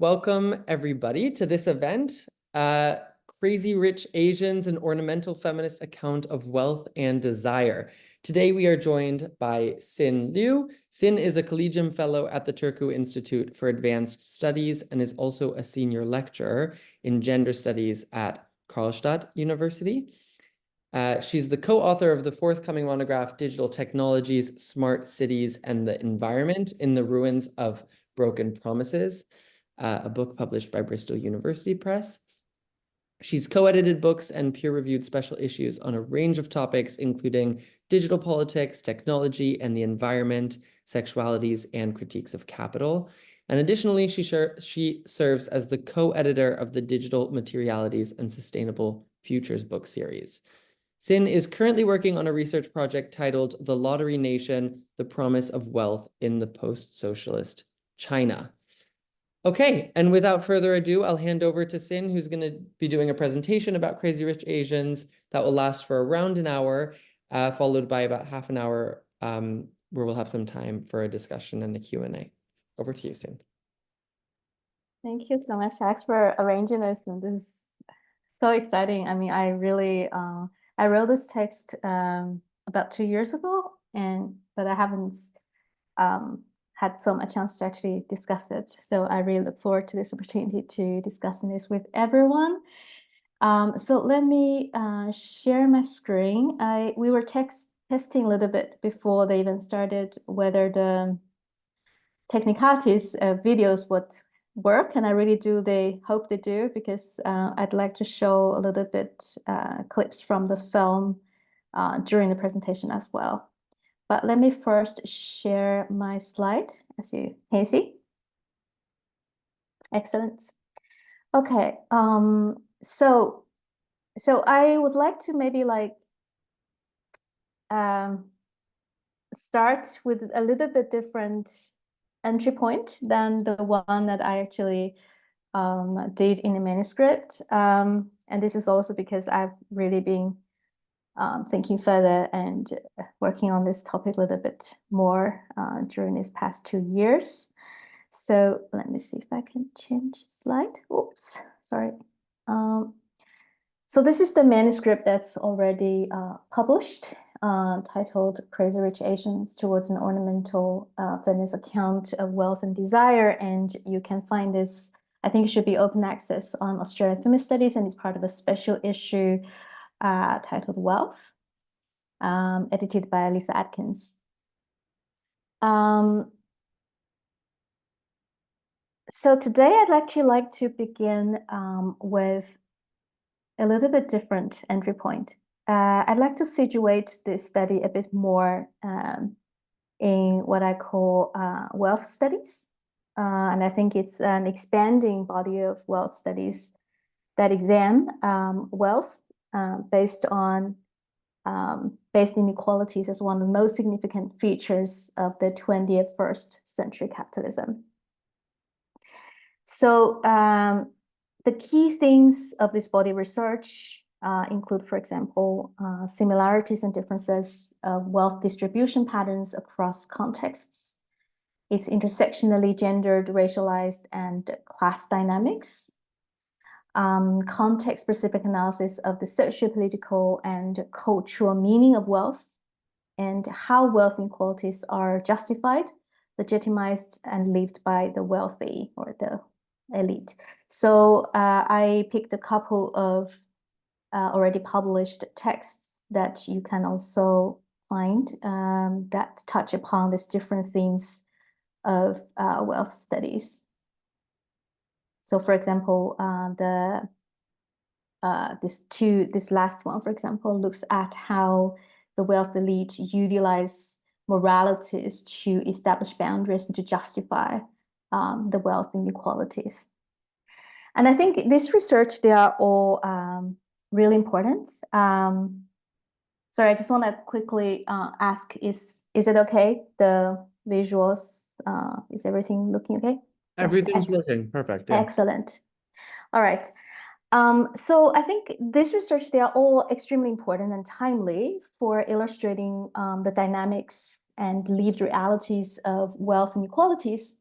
Welcome, everybody, to this event, Crazy Rich Asians, an Ornamental Feminist Account of Wealth and Desire. Today, we are joined by Sin Liu. Sin is a Collegium Fellow at the Turku Institute for Advanced Studies and is also a senior lecturer in gender studies at Karlstad University. She's the co-author of the forthcoming monograph, Digital Technologies, Smart Cities, and the Environment in the Ruins of Broken Promises, a book published by Bristol University Press. She's co-edited books and peer-reviewed special issues on a range of topics, including digital politics, technology and the environment, sexualities, and critiques of capital. And additionally, she serves as the co-editor of the Digital Materialities and Sustainable Futures book series. Sin is currently working on a research project titled The Lottery Nation, The Promise of Wealth in the Post-Socialist China. Okay, and without further ado, I'll hand over to Sin, who's going to be doing a presentation about Crazy Rich Asians that will last for around an hour, followed by about half an hour, where we'll have some time for a discussion and a Q&A. Over to you, Sin. Thank you so much, Alex, for arranging this. And this is so exciting. I mean, I really, I wrote this text about 2 years ago, but I haven't had so much chance to actually discuss it. So I really look forward to this opportunity to discussing this with everyone. So let me share my screen. We were testing a little bit before they even started whether the technicalities of videos would work, and I really hope they do, because I'd like to show a little bit clips from the film during the presentation as well. But let me first share my slide, can you see? Excellent. Okay, so I would like to maybe start with a little bit different entry point than the one that I actually did in the manuscript. And this is also because I've really been thinking further and working on this topic a little bit more during these past 2 years. So let me see if I can change slide. Oops, sorry. So this is the manuscript that's already published, titled Crazy Rich Asians Towards an Ornamental Feminist Account of Wealth and Desire. And you can find this, I think it should be open access on Australian Feminist Studies, and it's part of a special issue titled Wealth, edited by Lisa Atkins. So today I'd actually like to begin with a little bit different entry point. I'd like to situate this study a bit more in what I call wealth studies. And I think it's an expanding body of wealth studies that examine wealth based inequalities as one of the most significant features of the 21st century capitalism. So the key themes of this body of research include, for example, similarities and differences of wealth distribution patterns across contexts, its intersectionally gendered, racialized, and class dynamics, context-specific analysis of the socio-political and cultural meaning of wealth, and how wealth inequalities are justified, legitimized, and lived by the wealthy or the elite. So I picked a couple of already published texts that you can also find that touch upon these different themes of wealth studies. So, for example, this last one, for example, looks at how the wealth elite utilize moralities to establish boundaries and to justify the wealth inequalities. And I think this research, they are all really important. Sorry, I just want to quickly ask, is it okay? The visuals, is everything looking okay? Everything's working. Perfect. Yeah. Excellent. All right. So I think this research, they are all extremely important and timely for illustrating the dynamics and lived realities of wealth inequalities.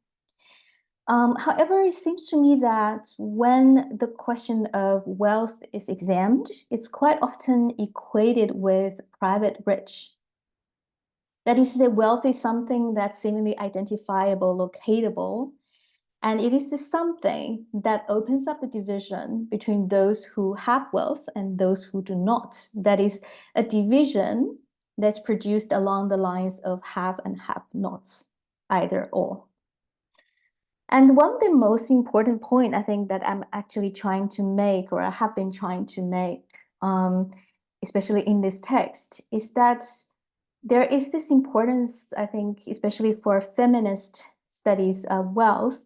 However, it seems to me that when the question of wealth is examined, it's quite often equated with private rich. That is to say, wealth is something that's seemingly identifiable, locatable, and it is this something that opens up the division between those who have wealth and those who do not. That is a division that's produced along the lines of have and have nots, either or. And one of the most important point I think that I'm actually trying to make, or I have been trying to make, especially in this text, is that there is this importance, I think, especially for feminist studies of wealth,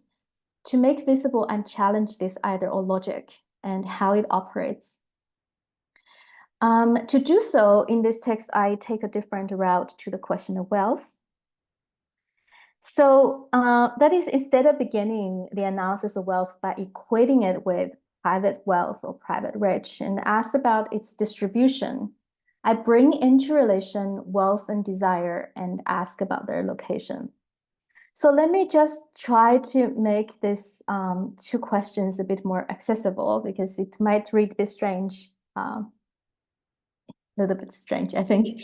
to make visible and challenge this either or logic and how it operates. To do so, in this text, I take a different route to the question of wealth. So that is, instead of beginning the analysis of wealth by equating it with private wealth or private rich and ask about its distribution, I bring into relation wealth and desire and ask about their location. So let me just try to make this two questions a bit more accessible, because it might read a bit strange, a little bit strange, I think.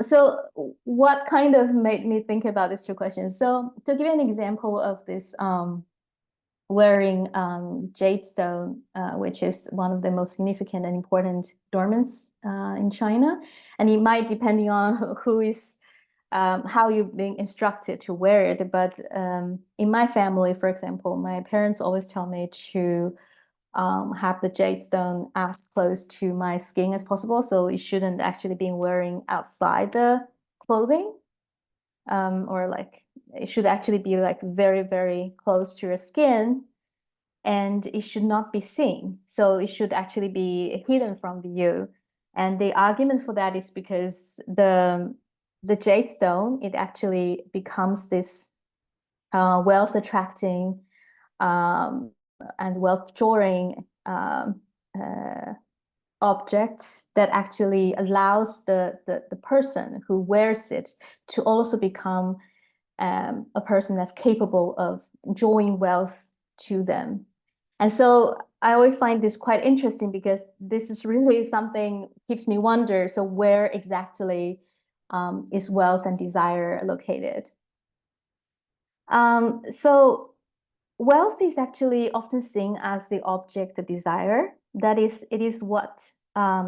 So what kind of made me think about these two questions? So to give you an example of this wearing jade stone, which is one of the most significant and important adornments in China, and it might, depending on who is how you're being instructed to wear it. But in my family, for example, my parents always tell me to have the jade stone as close to my skin as possible. So it shouldn't actually be wearing outside the clothing, or like it should actually be like very, very close to your skin, and it should not be seen. So it should actually be hidden from view. And the argument for that is because the jade stone, it actually becomes this wealth attracting and wealth drawing object that actually allows the person who wears it to also become a person that's capable of drawing wealth to them. And so I always find this quite interesting, because this is really something keeps me wonder. So where exactly is wealth and desire located? So wealth is actually often seen as the object of desire. That is, it is what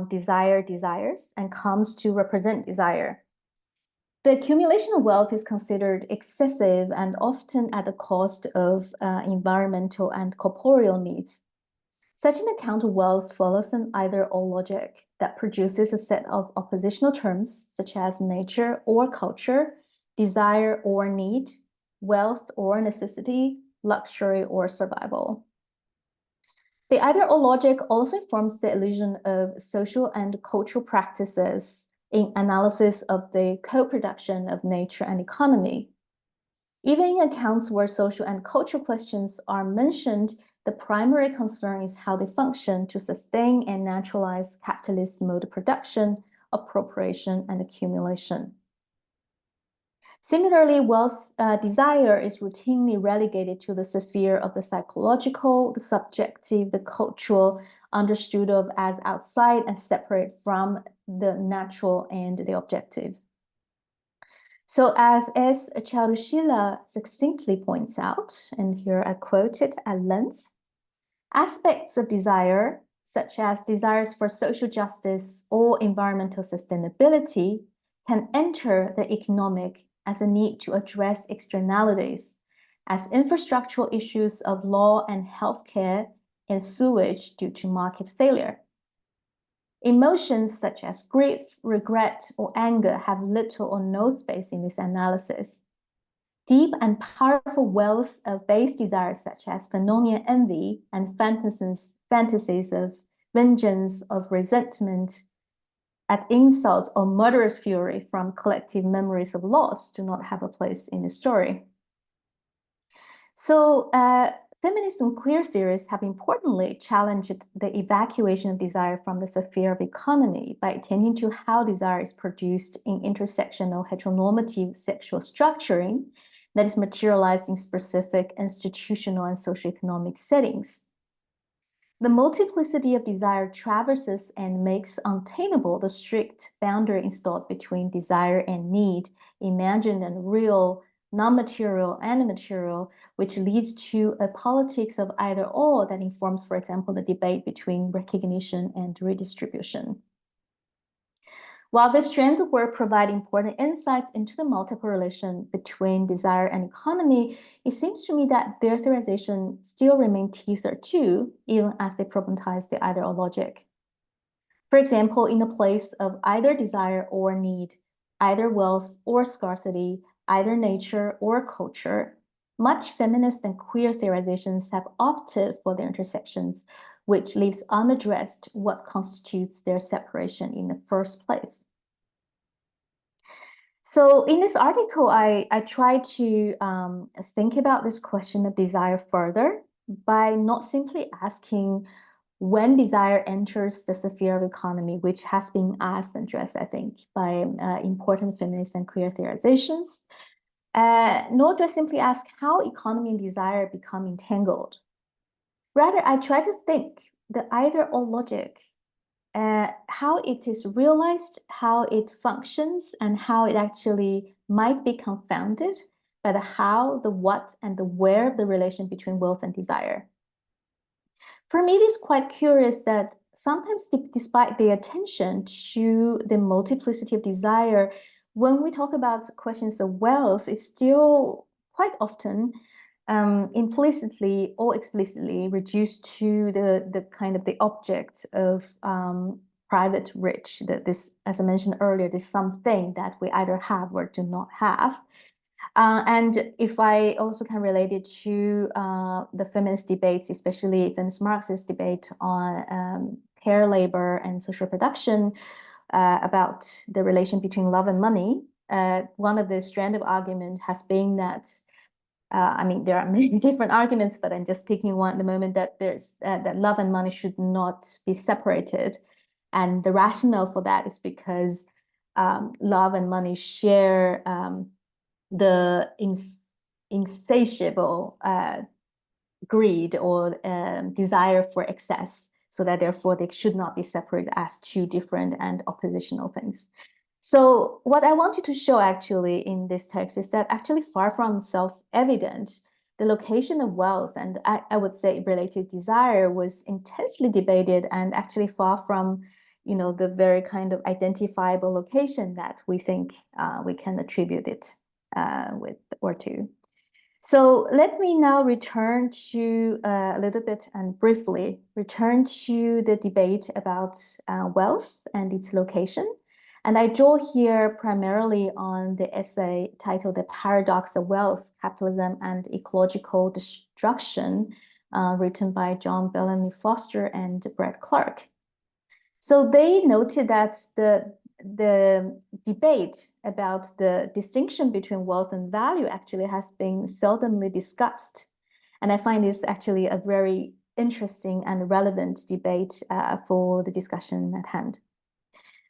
desire desires and comes to represent desire. The accumulation of wealth is considered excessive and often at the cost of environmental and corporeal needs. Such an account of wealth follows an either-or logic that produces a set of oppositional terms, such as nature or culture, desire or need, wealth or necessity, luxury or survival. The either-or logic also forms the illusion of social and cultural practices in analysis of the co-production of nature and economy. Even in accounts where social and cultural questions are mentioned, the primary concern is how they function to sustain and naturalize capitalist mode of production, appropriation, and accumulation. Similarly, wealth desire is routinely relegated to the sphere of the psychological, the subjective, the cultural, understood of as outside and separate from the natural and the objective. So as S. Charushila succinctly points out, and here I quote it at length, aspects of desire, such as desires for social justice or environmental sustainability, can enter the economic as a need to address externalities, as infrastructural issues of law and healthcare and sewage due to market failure. Emotions such as grief, regret, or anger have little or no space in this analysis. Deep and powerful wells of base desires such as Fanonian envy and fantasies of vengeance, of resentment at insult or murderous fury from collective memories of loss do not have a place in the story. So feminist and queer theorists have importantly challenged the evacuation of desire from the sphere of economy by attending to how desire is produced in intersectional heteronormative sexual structuring that is materialized in specific institutional and socioeconomic settings. The multiplicity of desire traverses and makes untenable the strict boundary installed between desire and need, imagined and real, non-material and material, which leads to a politics of either or that informs, for example, the debate between recognition and redistribution. While these strands of work provide important insights into the multiple relation between desire and economy, it seems to me that their theorization still remain tethered too, even as they problematize the either or logic. For example, in the place of either desire or need, either wealth or scarcity, either nature or culture, much feminist and queer theorizations have opted for their intersections, which leaves unaddressed what constitutes their separation in the first place. So in this article, I try to think about this question of desire further by not simply asking when desire enters the sphere of economy, which has been asked and addressed, I think, by important feminist and queer theorizations, nor do I simply ask how economy and desire become entangled. Rather, I try to think the either or logic, how it is realized, how it functions, and how it actually might be confounded by the how, the what, and the where of the relation between wealth and desire. For me, it is quite curious that sometimes, despite the attention to the multiplicity of desire, when we talk about questions of wealth, it's still quite often implicitly or explicitly reduced to the kind of the object of private rich. That this, as I mentioned earlier, this something that we either have or do not have. And if I also can relate it to the feminist debates, especially feminist Marxist debate on care labor and social production, about the relation between love and money, one of the strand of argument has been that, I mean, there are many different arguments, but I'm just picking one at the moment, that there's that love and money should not be separated. And the rationale for that is because love and money share the insatiable greed or desire for excess, so that therefore they should not be separated as two different and oppositional things. So what I wanted to show actually in this text is that actually far from self-evident, the location of wealth and I would say related desire was intensely debated and actually far from, you know, the very kind of identifiable location that we think we can attribute it with or to. So let me now return to a little bit and briefly return to the debate about wealth and its location. And I draw here primarily on the essay titled The Paradox of Wealth, Capitalism and Ecological Destruction, written by John Bellamy Foster and Brett Clark. So they noted that the debate about the distinction between wealth and value actually has been seldomly discussed. And I find this actually a very interesting and relevant debate for the discussion at hand.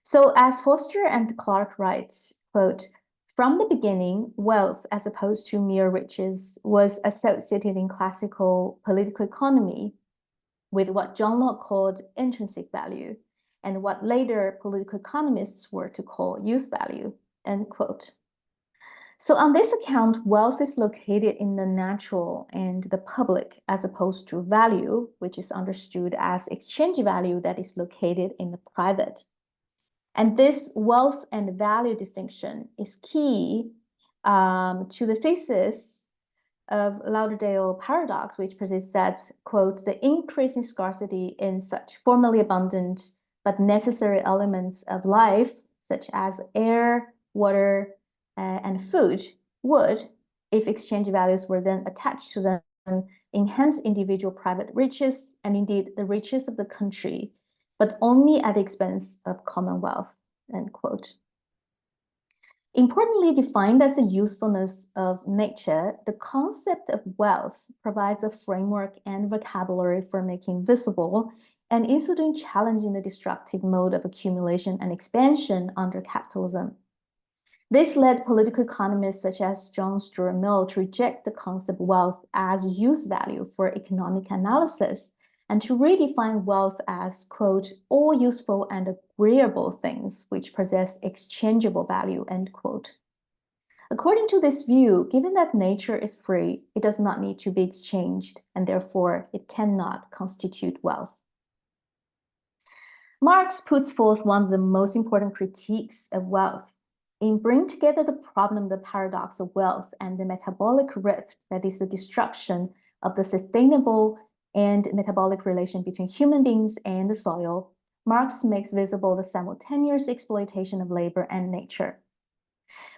So as Foster and Clark writes, quote, "From the beginning, wealth, as opposed to mere riches, was associated in classical political economy with what John Locke called intrinsic value, and what later political economists were to call use value," end quote. So on this account, wealth is located in the natural and the public, as opposed to value, which is understood as exchange value that is located in the private. And this wealth and value distinction is key to the thesis of Lauderdale paradox, which persists that, quote, "The increase in scarcity in such formerly abundant but necessary elements of life, such as air, water, and food, would, if exchange values were then attached to them, enhance individual private riches and indeed the riches of the country, but only at the expense of commonwealth," end quote. Importantly defined as a usefulness of nature, the concept of wealth provides a framework and vocabulary for making visible and in so doing challenging the destructive mode of accumulation and expansion under capitalism. This led political economists such as John Stuart Mill to reject the concept of wealth as use value for economic analysis and to redefine wealth as, quote, all useful and agreeable things which possess exchangeable value, end quote. According to this view, given that nature is free, it does not need to be exchanged, and therefore it cannot constitute wealth. Marx puts forth one of the most important critiques of wealth in bringing together the problem, the paradox of wealth, and the metabolic rift that is the destruction of the sustainable and metabolic relation between human beings and the soil. Marx makes visible the simultaneous exploitation of labor and nature.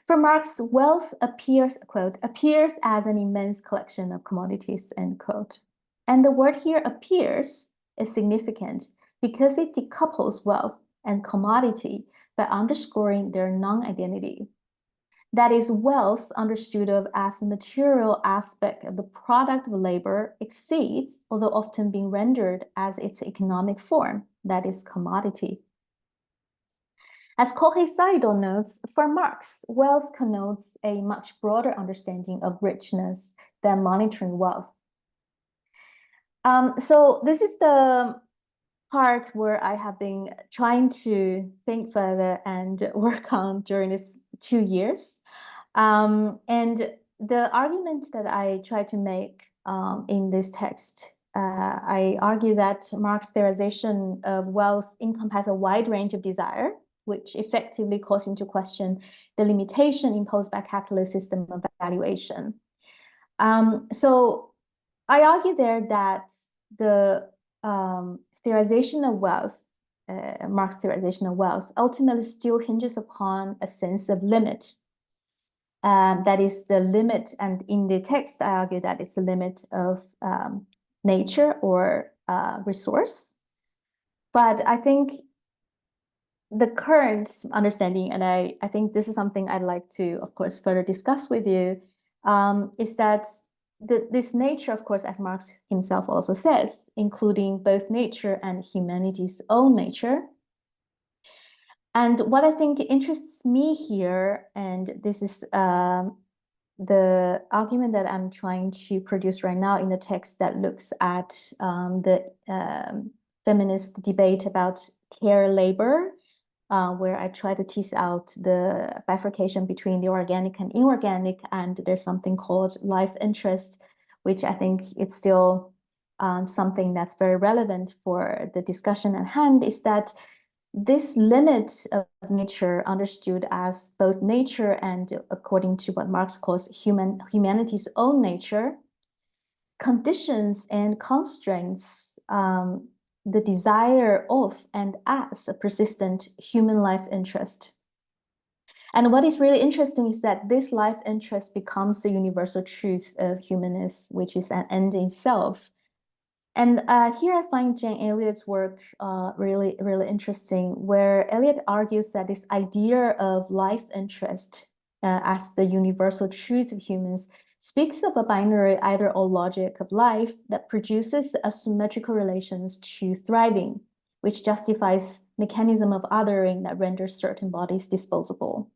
For Marx, wealth appears, quote, appears as an immense collection of commodities, end quote. And the word here appears is significant because it decouples wealth and commodity by underscoring their non-identity. That is, wealth understood of as a material aspect of the product of labor exceeds, although often being rendered as its economic form, that is commodity. As Jorge Saidon notes, for Marx, wealth connotes a much broader understanding of richness than monetary wealth. So this is the part where I have been trying to think further and work on during these 2 years. And the argument that I try to make in this text, I argue that Marx's theorization of wealth encompasses a wide range of desire, which effectively calls into question the limitation imposed by capitalist system of valuation. So I argue there that the theorization of wealth, Marx's theorization of wealth, ultimately still hinges upon a sense of limit. That is the limit, and in the text, I argue that it's the limit of nature or resource. But I think the current understanding, and I think this is something I'd like to, of course, further discuss with you, is that this nature, of course, as Marx himself also says, including both nature and humanity's own nature. And what I think interests me here, and this is the argument that I'm trying to produce right now in the text that looks at the feminist debate about care labor, where I try to tease out the bifurcation between the organic and inorganic, and there's something called life interest, which I think it's still something that's very relevant for the discussion at hand, is that this limit of nature, understood as both nature and, according to what Marx calls humanity's own nature, conditions and constraints the desire of and as a persistent human life interest. And what is really interesting is that this life interest becomes the universal truth of humanness, which is an end in self. And here I find Jane Elliott's work really, really interesting, where Elliott argues that this idea of life interest as the universal truth of humans speaks of a binary either-or logic of life that produces asymmetrical relations to thriving, which justifies mechanism of othering that renders certain bodies disposable.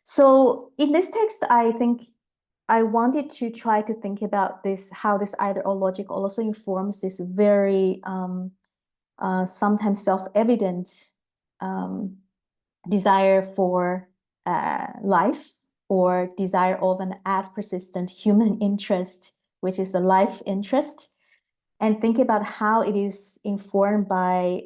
So in this text, I think I wanted to try to think about this, how this either-or logic also informs this very sometimes self-evident desire for life, or desire of an as persistent human interest, which is a life interest, and think about how it is informed by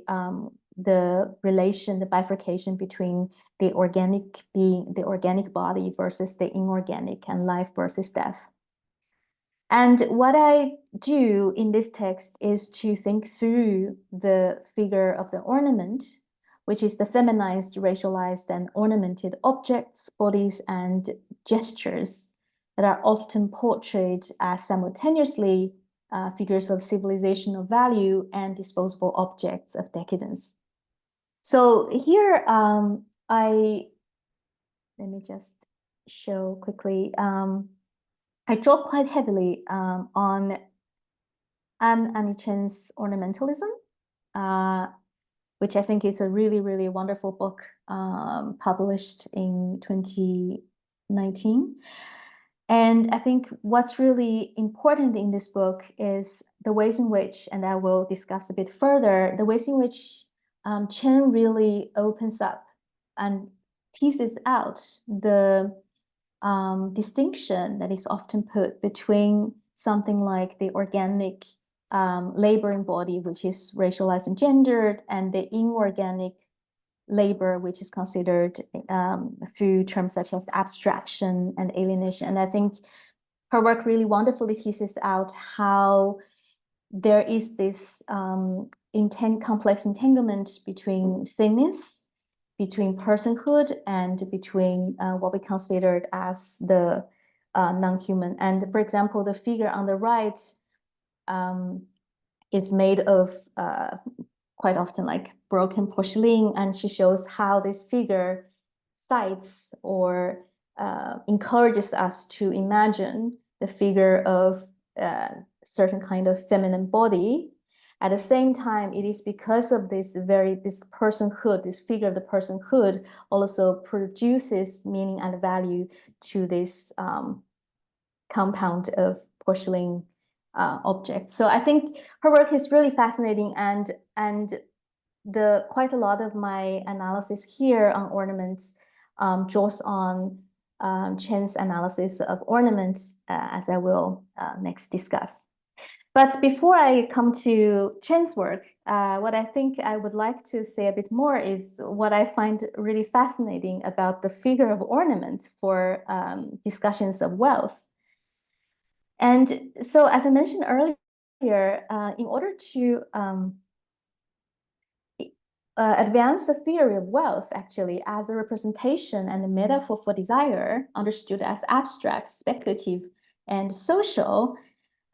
the relation, the bifurcation between the organic being, the organic body versus the inorganic, and life versus death. And what I do in this text is to think through the figure of the ornament, which is the feminized, racialized, and ornamented objects, bodies, and gestures that are often portrayed as simultaneously figures of civilizational value and disposable objects of decadence. So here, let me just show quickly. I draw quite heavily on Anne Anichen's ornamentalism. which I think is a really, really wonderful book, published in 2019. And I think what's really important in this book is the ways in which, and I will discuss a bit further, the ways in which Chen really opens up and teases out the distinction that is often put between something like the organic laboring body, which is racialized and gendered, and the inorganic labor, which is considered through terms such as abstraction and alienation. And I think her work really wonderfully teases out how there is this complex entanglement between thingness, between personhood, and between what we considered as the non-human. And for example, the figure on the right is made of quite often like broken porcelain, and she shows how this figure cites or encourages us to imagine the figure of a certain kind of feminine body. At the same time, it is because of this personhood, this figure of the personhood also produces meaning and value to this compound of porcelain objects. So I think her work is really fascinating, and quite a lot of my analysis here on ornaments draws on Chen's analysis of ornaments, as I will next discuss. But before I come to Chen's work, what I think I would like to say a bit more is what I find really fascinating about the figure of ornament for discussions of wealth. And so, as I mentioned earlier, in order to advance the theory of wealth actually as a representation and a metaphor for desire, understood as abstract, speculative, and social,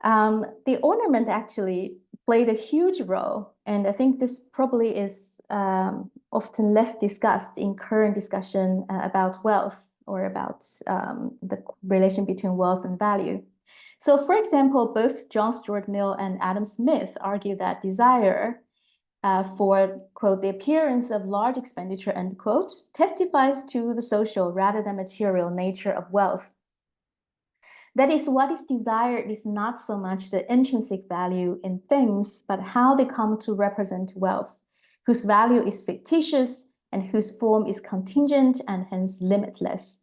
the ornament actually played a huge role. And I think this probably is often less discussed in current discussion about wealth or about the relation between wealth and value. So, for example, both John Stuart Mill and Adam Smith argue that desire for, quote, the appearance of large expenditure, end quote, testifies to the social rather than material nature of wealth. That is, what is desired is not so much the intrinsic value in things, but how they come to represent wealth, whose value is fictitious and whose form is contingent and hence limitless.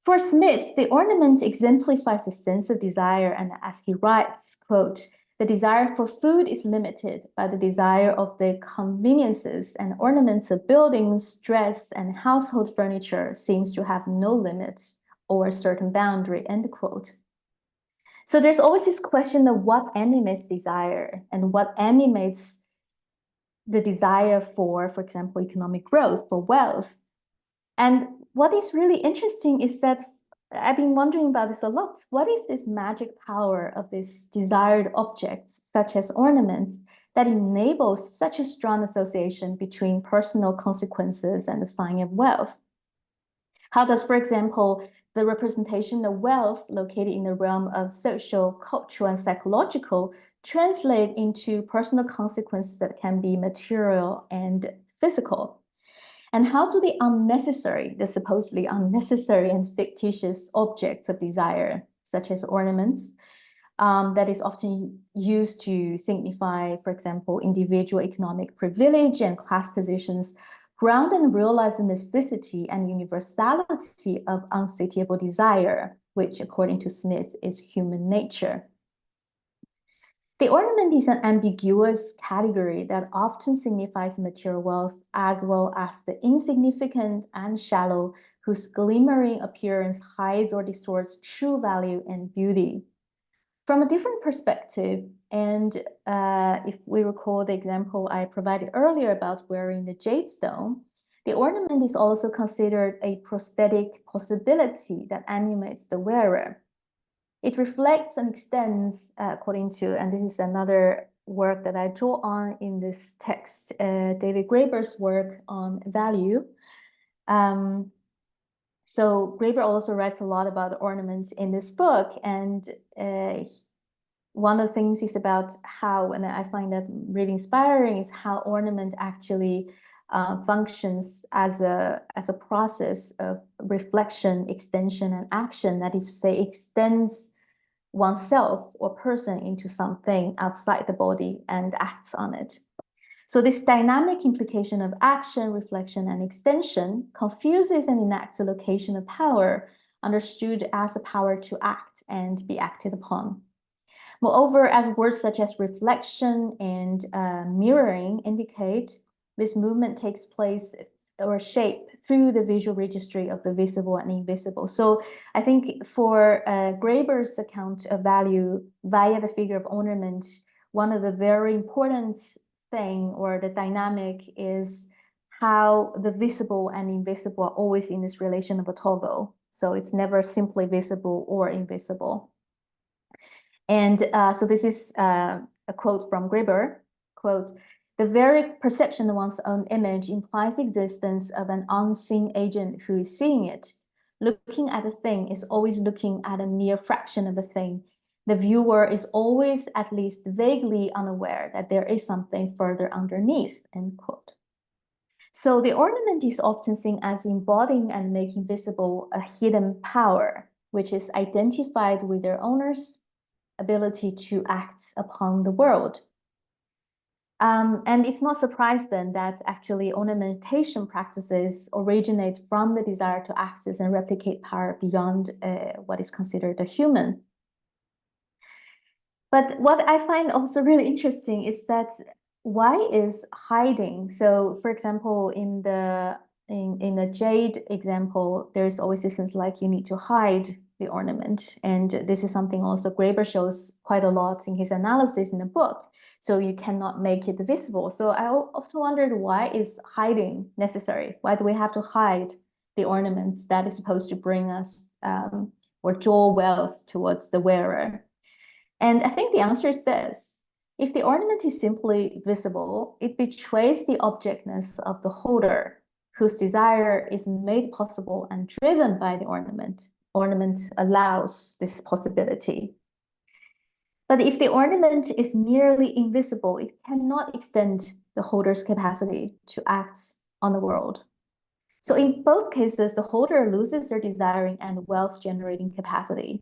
For Smith, the ornament exemplifies the sense of desire, and as he writes, quote, the desire for food is limited by the desire of the conveniences, and ornaments of buildings, dress, and household furniture seems to have no limit or a certain boundary, end quote. So there's always this question of what animates desire and what animates the desire for example, economic growth, for wealth. And what is really interesting is that I've been wondering about this a lot. What is this magic power of these desired objects, such as ornaments, that enables such a strong association between personal consequences and the sign of wealth? How does, for example, the representation of wealth located in the realm of social, cultural, and psychological translate into personal consequences that can be material and physical? And how do the supposedly unnecessary and fictitious objects of desire, such as ornaments, that is often used to signify, for example, individual economic privilege and class positions, ground and realize the necessity and universality of unsatiable desire, which, according to Smith, is human nature. The ornament is an ambiguous category that often signifies material wealth, as well as the insignificant and shallow, whose glimmering appearance hides or distorts true value and beauty. From a different perspective, and if we recall the example I provided earlier about wearing the jade stone, the ornament is also considered a prosthetic possibility that animates the wearer. It reflects and extends, according to, and this is another work that I draw on in this text, David Graeber's work on value. So Graeber also writes a lot about ornament in this book, and one of the things is about how, and I find that really inspiring, is how ornament actually functions as a process of reflection, extension, and action. That is to say, extends oneself or person into something outside the body and acts on it. So this dynamic implication of action, reflection, and extension confuses and enacts a location of power, understood as a power to act and be acted upon. Moreover, as words such as reflection and mirroring indicate, this movement takes place or shape through the visual registry of the visible and invisible. So I think for Graeber's account of value via the figure of ornament, one of the very important thing or the dynamic is how the visible and invisible are always in this relation of a toggle. So it's never simply visible or invisible. And so this is a quote from Graeber, quote, "The very perception of one's own image implies the existence of an unseen agent who is seeing it. Looking at a thing is always looking at a mere fraction of the thing. The viewer is always at least vaguely unaware that there is something further underneath," end quote. So the ornament is often seen as embodying and making visible a hidden power, which is identified with their owner's ability to act upon the world. And it's not surprised then that actually ornamentation practices originate from the desire to access and replicate power beyond what is considered a human. But what I find also really interesting is that why is hiding? So for example, in the jade example, there's always this sense like you need to hide the ornament. And this is something also Graeber shows quite a lot in his analysis in the book. So you cannot make it visible. So I often wondered, why is hiding necessary? Why do we have to hide the ornaments that is supposed to bring us or draw wealth towards the wearer? And I think the answer is this. If the ornament is simply visible, it betrays the objectness of the holder, whose desire is made possible and driven by the ornament. Ornament allows this possibility. But if the ornament is merely invisible, it cannot extend the holder's capacity to act on the world. So in both cases, the holder loses their desiring and wealth-generating capacity.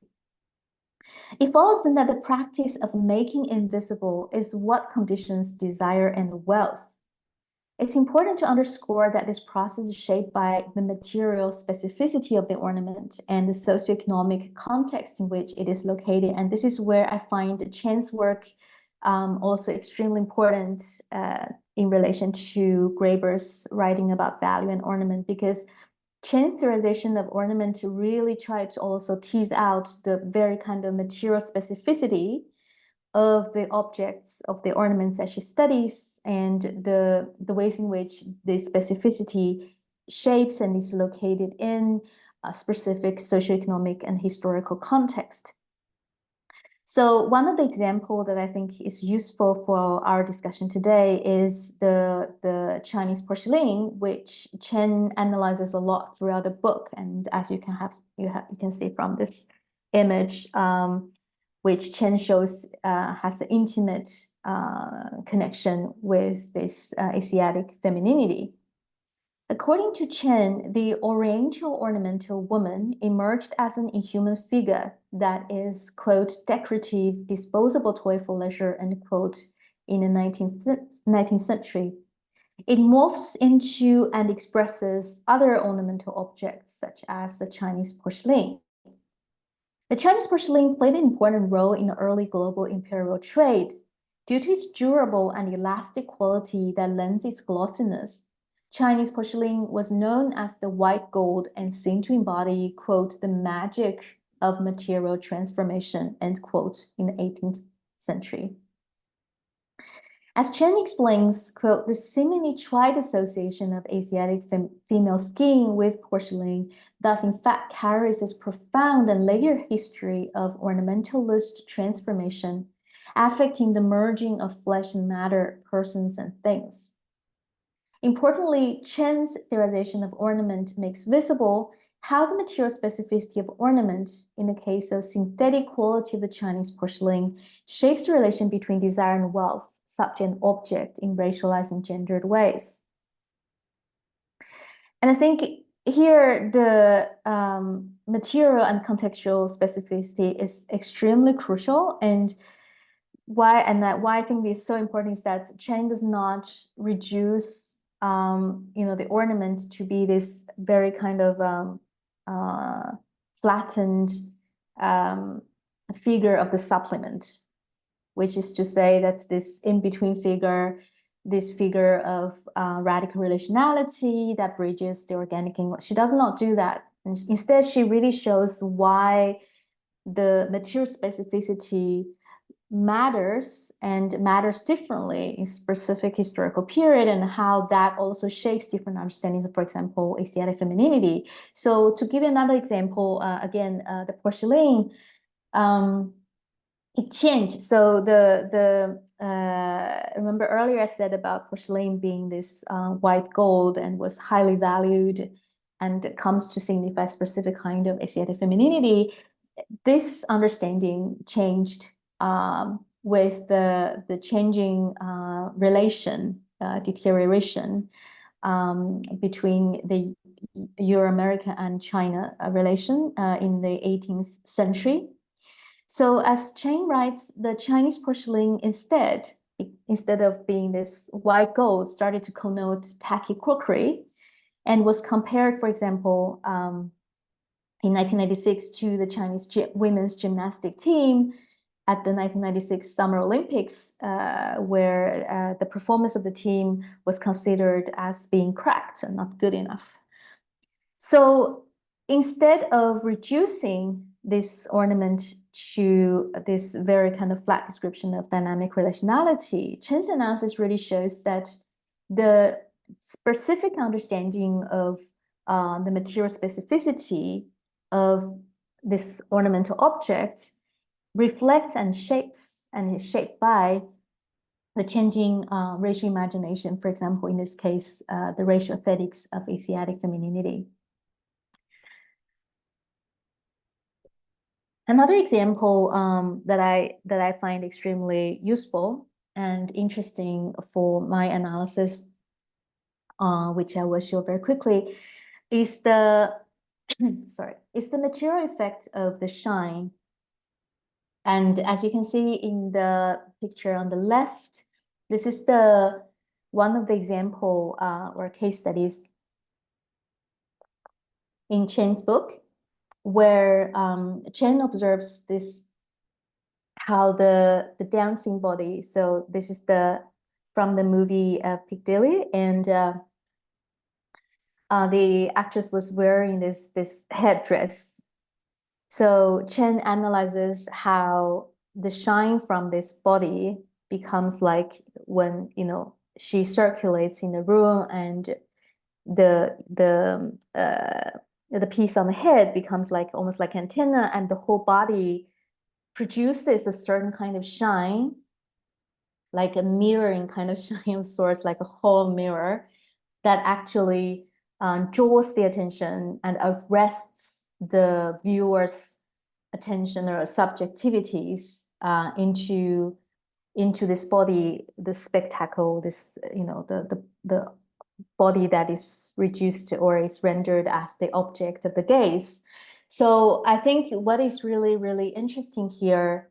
It follows then that the practice of making invisible is what conditions desire and wealth. It's important to underscore that this process is shaped by the material specificity of the ornament and the socioeconomic context in which it is located. And this is where I find Chen's work also extremely important in relation to Graeber's writing about value and ornament, because Chen's theorization of ornament really tried to also tease out the very kind of material specificity of the objects of the ornaments that she studies and the ways in which the specificity shapes and is located in a specific socioeconomic and historical context. So one of the examples that I think is useful for our discussion today is the Chinese porcelain, which Chen analyzes a lot throughout the book. And as you can see from this image, which Chen shows has an intimate connection with this Asiatic femininity. According to Chen, the Oriental ornamental woman emerged as an inhuman figure that is, quote, decorative, disposable toy for leisure, end quote, in the 19th century. It morphs into and expresses other ornamental objects, such as the Chinese porcelain. The Chinese porcelain played an important role in the early global imperial trade due to its durable and elastic quality that lends its glossiness. Chinese porcelain was known as the white gold and seemed to embody, quote, the magic of material transformation, end quote, in the 18th century. As Chen explains, quote, the seemingly tried association of Asiatic female skin with porcelain thus in fact carries this profound and layered history of ornamentalist transformation, affecting the merging of flesh and matter, persons and things. Importantly, Chen's theorization of ornament makes visible how the material specificity of ornament in the case of synthetic quality of the Chinese porcelain shapes the relation between desire and wealth, subject and object, in racialized and gendered ways. And I think here the material and contextual specificity is extremely crucial, and why I think this is so important is that Chen does not reduce the ornament to be this very kind of flattened figure of the supplement, which is to say that this in-between figure, this figure of radical relationality that bridges the organic and she does not do that. And instead, she really shows why the material specificity matters and matters differently in specific historical period, and how that also shapes different understandings of, for example, Asiatic femininity. So to give you another example, again, the porcelain, it changed. So remember earlier I said about porcelain being this white gold and was highly valued and comes to signify a specific kind of Asiatic femininity. This understanding changed with the changing relation, deterioration between the Euro-American and China relation in the 18th century. So as Chen writes, the Chinese porcelain instead of being this white gold, started to connote tacky crockery, and was compared, for example, in 1996 to the Chinese women's gymnastic team at the 1996 Summer Olympics, where the performance of the team was considered as being cracked and not good enough. So instead of reducing this ornament to this very kind of flat description of dynamic relationality, Chen's analysis really shows that the specific understanding of the material specificity of this ornamental object reflects and shapes and is shaped by the changing racial imagination, for example, in this case, the racial aesthetics of Asiatic femininity. Another example that I find extremely useful and interesting for my analysis, which I will show very quickly, is the material effect of the shine. And as you can see in the picture on the left, this is one of the example or case studies in Chen's book, where Chen observes how the dancing body. So this is from the movie Piccadilly, and the actress was wearing this headdress. So Chen analyzes how the shine from this body becomes like when she circulates in the room, and the piece on the head becomes like almost like antenna, and the whole body produces a certain kind of shine, like a mirroring kind of shine of sorts, like a whole mirror that actually draws the attention and arrests the viewer's attention or subjectivities into this body, the spectacle, this the body that is reduced or is rendered as the object of the gaze. So I think what is really, really interesting here,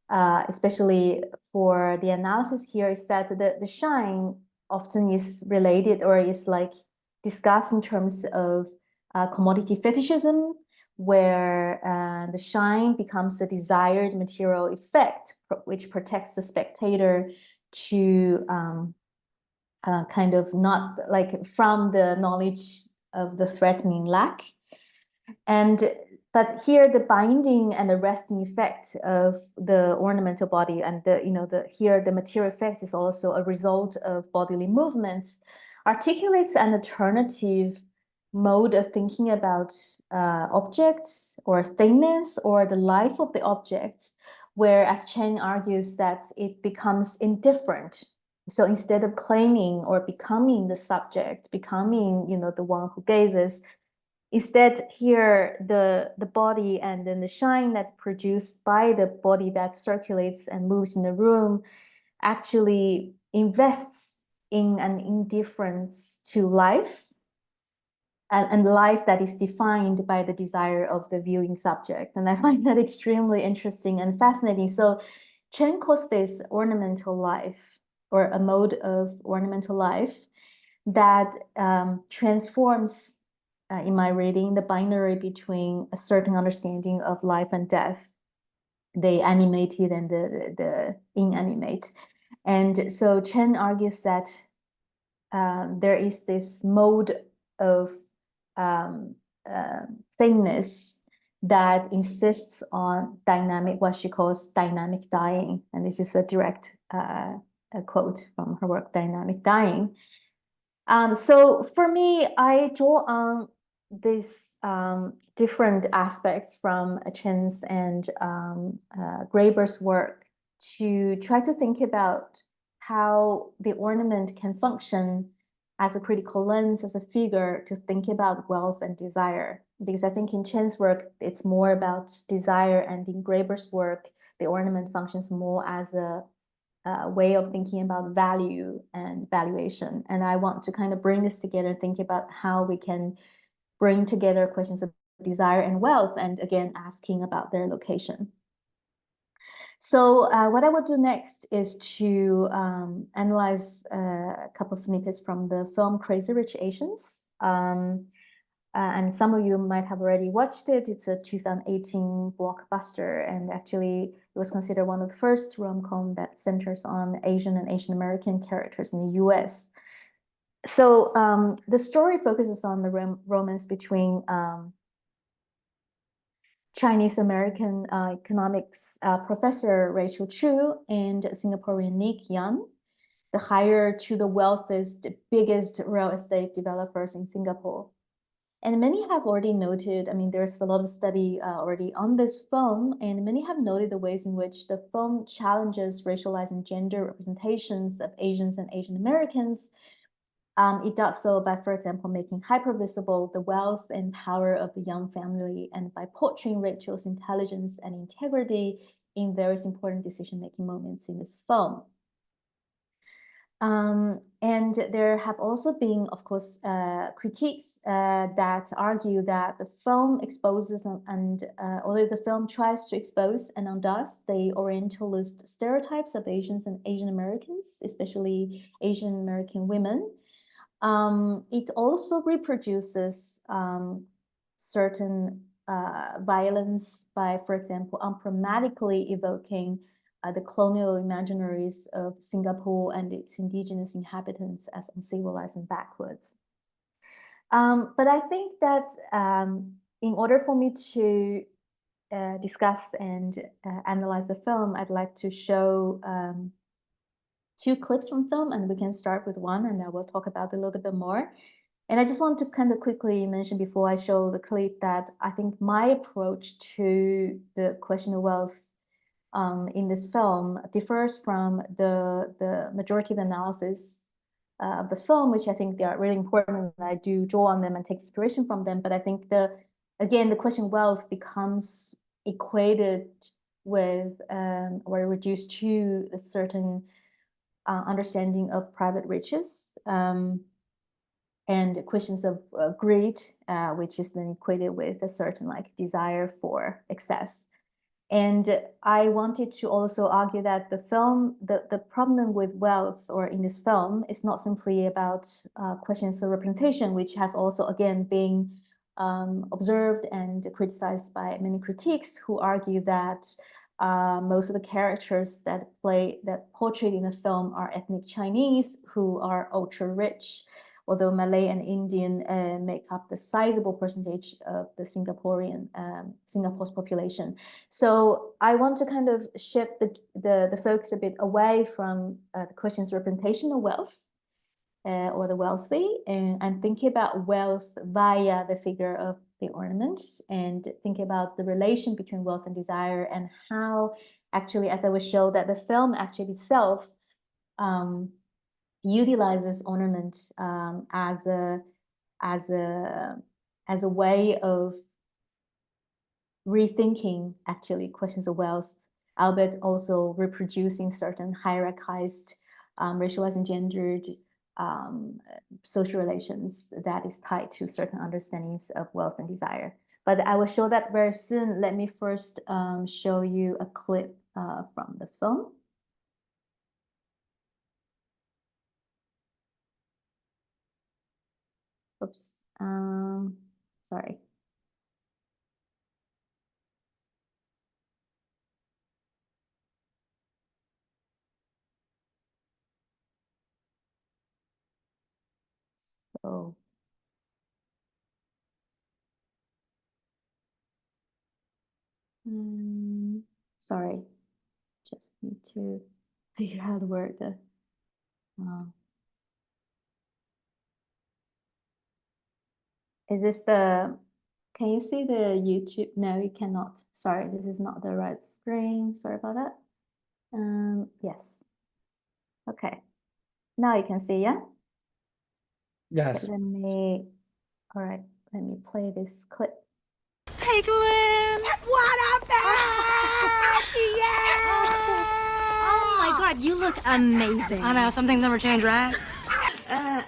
especially for the analysis here, is that the shine often is related or is like discussed in terms of commodity fetishism, where the shine becomes a desired material effect, which protects the spectator to kind of not like from the knowledge of the threatening lack. But here the binding and the resting effect of the ornamental body and here the material effect is also a result of bodily movements, articulates an alternative mode of thinking about objects or thingness or the life of the object, where, as Chen argues, that it becomes indifferent. So instead of claiming or becoming the subject, becoming the one who gazes, Instead, here the body and then the shine that's produced by the body that circulates and moves in the room actually invests in an indifference to life, and life that is defined by the desire of the viewing subject. And I find that extremely interesting and fascinating. So Chen calls this ornamental life, or a mode of ornamental life that transforms, in my reading, the binary between a certain understanding of life and death, the animated and the inanimate. And so Chen argues that there is this mode of thinness that insists on dynamic, what she calls dynamic dying. And this is a direct a quote from her work, Dynamic Dying. So for me, I draw on these different aspects from Chen's and Graeber's work to try to think about how the ornament can function as a critical lens, as a figure to think about wealth and desire. Because I think in Chen's work, it's more about desire, and in Graeber's work, the ornament functions more as a way of thinking about value and valuation. And I want to kind of bring this together and think about how we can bring together questions of desire and wealth, and again, asking about their location. So what I will do next is to analyze a couple of snippets from the film Crazy Rich Asians. And some of you might have already watched it. It's a 2018 blockbuster, and actually it was considered one of the first rom-com that centers on Asian and Asian American characters in the US. So the story focuses on the romance between Chinese American economics professor Rachel Chu and Singaporean Nick Yan, the heir to the wealthiest, biggest real estate developers in Singapore. And many have already noted, I mean, there's a lot of study already on this film, and many have noted the ways in which the film challenges racialized and gender representations of Asians and Asian Americans. It does so by, for example, making hyper-visible the wealth and power of the young family, and by portraying Rachel's intelligence and integrity in various important decision-making moments in this film. And there have also been, of course, critiques that argue that the film exposes and although the film tries to expose and undoes the Orientalist stereotypes of Asians and Asian Americans, especially Asian American women, it also reproduces certain violence by, for example, unproblematically evoking the colonial imaginaries of Singapore and its indigenous inhabitants as uncivilized and backwards. But I think that in order for me to discuss and analyze the film, I'd like to show two clips from film, and we can start with one, and I will talk about it a little bit more. And I just want to kind of quickly mention before I show the clip that I think my approach to the question of wealth in this film differs from the majority of the analysis of the film, which I think they are really important, and I do draw on them and take inspiration from them. But I think again, the question of wealth becomes equated with or reduced to a certain understanding of private riches, and questions of greed, which is then equated with a certain desire for excess. And I wanted to also argue that the film, the problem with wealth, or in this film, is not simply about questions of representation, which has also, again, been observed and criticized by many critiques who argue that most of the characters that portrayed in the film are ethnic Chinese who are ultra rich, although Malay and Indian make up the sizable percentage of the Singapore's population. So I want to kind of shift the focus a bit away from the questions of representation of wealth or the wealthy, and think about wealth via the figure of the ornament, and think about the relation between wealth and desire, and how actually, as I will show, that the film actually itself utilizes ornament as a as a way of rethinking actually questions of wealth, albeit also reproducing certain hierarchized, racialized and gendered social relations that is tied to certain understandings of wealth and desire. But I will show that very soon. Let me first show you a clip from the film. Oops, sorry. So, sorry, just need to figure out where the, is this the, can you see the YouTube? No, you cannot. Sorry, this is not the right screen. Sorry about that. Yes. Okay. Now you can see, yeah? Yes. Okay, let me, all right, let me play this clip. Hey, Glenn! What a bitch! Yeah! Oh my God, you look amazing. I know, some things never change, right? Yeah.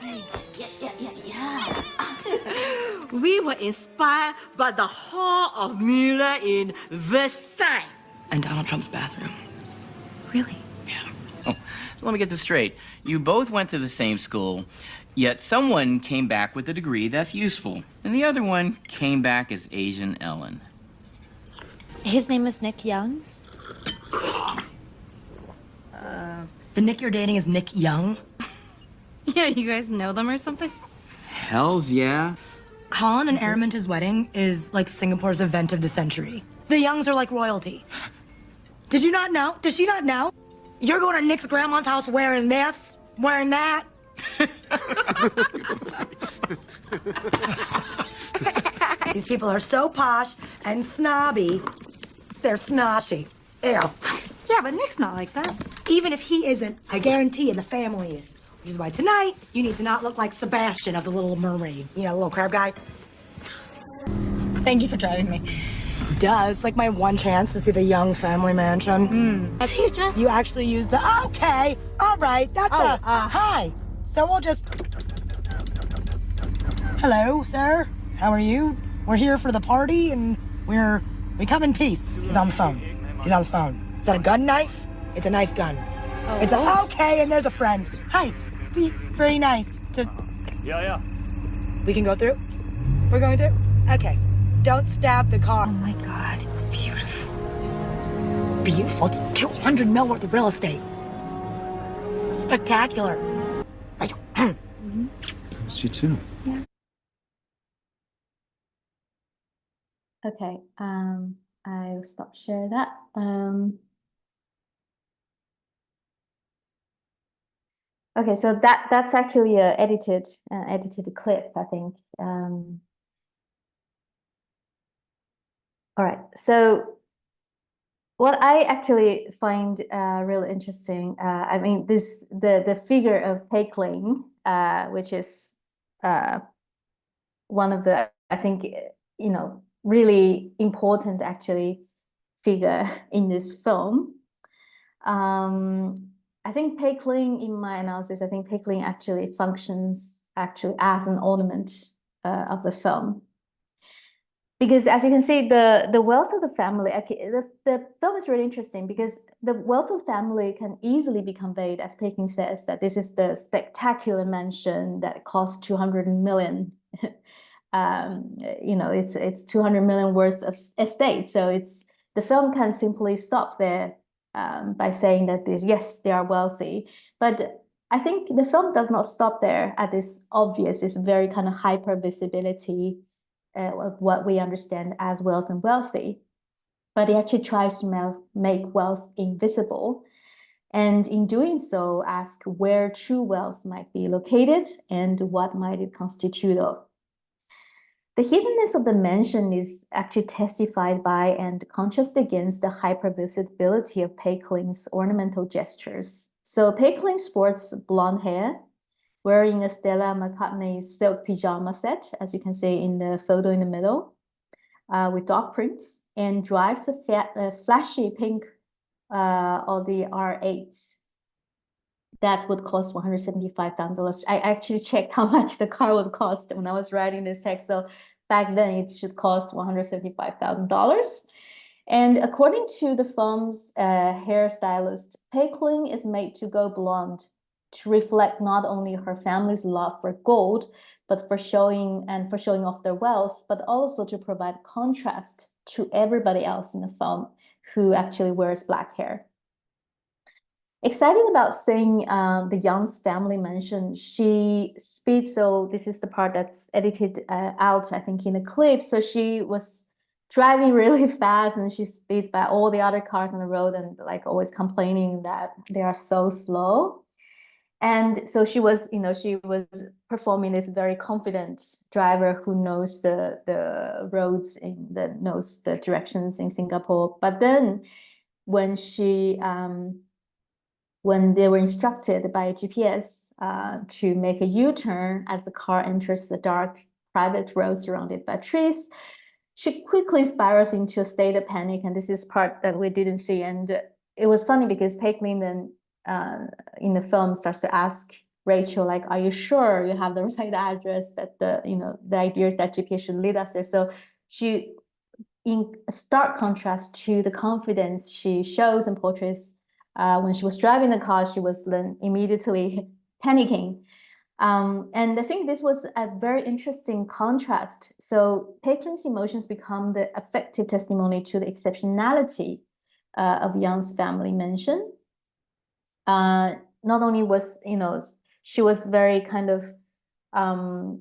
We were inspired by the Hall of Mueller in Versailles. And Donald Trump's bathroom. Really? Yeah. Oh, so let me get this straight. You both went to the same school, yet someone came back with a degree that's useful, and the other one came back as Asian Ellen. His name is Nick Young. The Nick you're dating is Nick Young? Yeah, you guys know them or something? Hells yeah. Colin and Araminta's wedding is like Singapore's event of the century. The Youngs are like royalty. Did you not know? Does she not know? You're going to Nick's grandma's house wearing this, wearing that. These people are so posh and snobby, they're snoshy. Ew. Yeah, but Nick's not like that. Even if he isn't, I guarantee you the family is. Which is why tonight, you need to not look like Sebastian of The Little Mermaid. You know, the little crab guy. Thank you for driving me. Does like my one chance to see the Young family mansion. You actually use the okay, all right, that's hi. So we'll just hello, sir. How are you? We're here for the party and we come in peace. He's on the phone. He's on the phone. Is that a gun knife? It's a knife gun. Oh. It's a okay, and there's a friend. Hi. Be very nice to Yeah. We can go through? We're going through? Okay. Don't stab the car. Oh my God, it's beautiful. Beautiful. It's 200 mil worth of real estate. Spectacular. Right. She too. Yeah. Okay, I'll stop sharing that. Okay, so that's actually a edited clip, I think. All right, so what I actually find really interesting, I mean, the figure of Peikling, which is one of the, I think, you know, really important actually figure in this film. I think Peikling, in my analysis, I think Peikling actually functions actually as an ornament of the film. Because as you can see, the wealth of the family, the film is really interesting because the wealth of the family can easily be conveyed, as Peking says, that this is the spectacular mansion that costs 200 million. You know, it's 200 million worth of estate. So the film can simply stop there by saying that yes, they are wealthy. But I think the film does not stop there at this obvious, this very kind of hyper visibility of what we understand as wealth and wealthy, but it actually tries to make wealth invisible. And in doing so, ask where true wealth might be located and what might it constitute of. The hiddenness of the mansion is actually testified by and contrasted against the hypervisibility of Peikling's ornamental gestures. So Peikling sports blonde hair, wearing a Stella McCartney silk pajama set, as you can see in the photo in the middle, with dog prints, and drives a flashy pink Audi R8 that would cost $175,000. I actually checked how much the car would cost when I was writing this text. So back then it should cost $175,000. And according to the film's hairstylist, Pei is made to go blonde to reflect not only her family's love for gold, but for showing off their wealth, but also to provide contrast to everybody else in the film who actually wears black hair. Excited about seeing the Young's family mansion. She speeds, so this is the part that's edited out, I think, in the clip. So she was driving really fast and she speeds by all the other cars on the road and like always complaining that they are so slow. And so she was performing this very confident driver who knows the roads and knows the directions in Singapore. But then when they were instructed by GPS to make a U-turn as the car enters the dark private road surrounded by trees, she quickly spirals into a state of panic. And this is part that we didn't see. And it was funny because Pei then in the film starts to ask Rachel, like, are you sure you have the right address, that the idea is that GPS should lead us there? So she, in stark contrast to the confidence she shows and portrays when she was driving the car, she was then immediately panicking. And I think this was a very interesting contrast. So Pei's emotions become the affective testimony to the exceptionality of Young's family mansion. Not only was, she was very kind of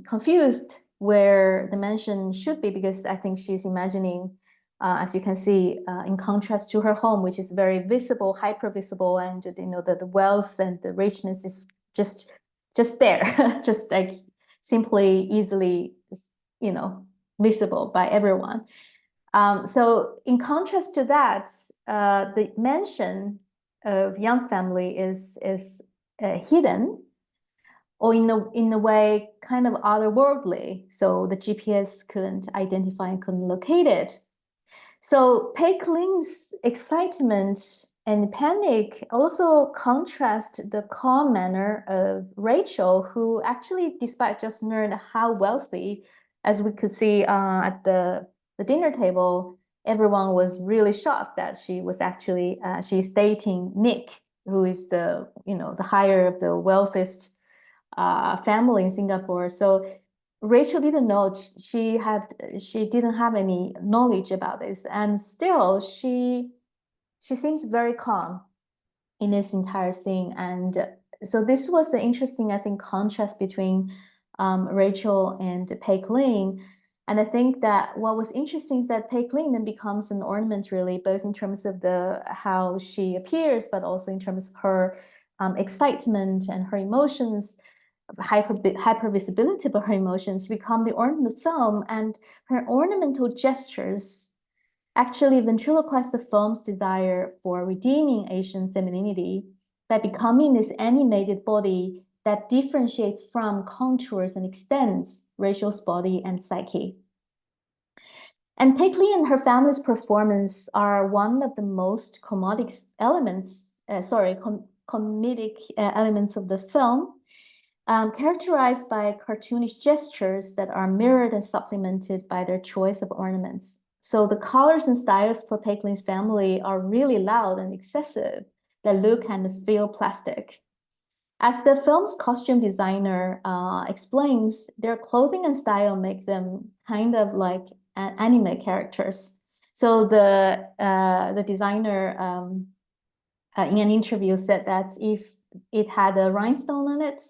confused where the mansion should be, because I think she's imagining, as you can see, in contrast to her home, which is very visible, hyper visible, and the wealth and the richness is just there, just like simply easily, visible by everyone. So in contrast to that, the mansion of Young's family is hidden, or in a way kind of otherworldly. So the GPS couldn't identify and couldn't locate it. So Pei Kling's excitement and panic also contrast the calm manner of Rachel, who actually, despite just learned how wealthy, as we could see at the dinner table, everyone was really shocked that she was actually she's dating Nick, who is the higher of the wealthiest family in Singapore. So Rachel didn't know, she didn't have any knowledge about this, and still she seems very calm in this entire scene. And so this was an interesting, I think, contrast between Rachel and Pei Kling. And I think that what was interesting is that Pei Kling then becomes an ornament, really, both in terms of how she appears, but also in terms of her excitement and her emotions, hyper visibility of her emotions become the ornament of the film, and her ornamental gestures actually ventriloquize the film's desire for redeeming Asian femininity by becoming this animated body that differentiates from, contours, and extends Rachel's body and psyche. And Pei Kling and her family's performance are one of the most comedic elements of the film, characterized by cartoonish gestures that are mirrored and supplemented by their choice of ornaments. So the colors and styles for Pei Kling's family are really loud and excessive, that look and feel plastic. As the film's costume designer explains, their clothing and style make them kind of like anime characters. So the designer in an interview said that if it had a rhinestone on it,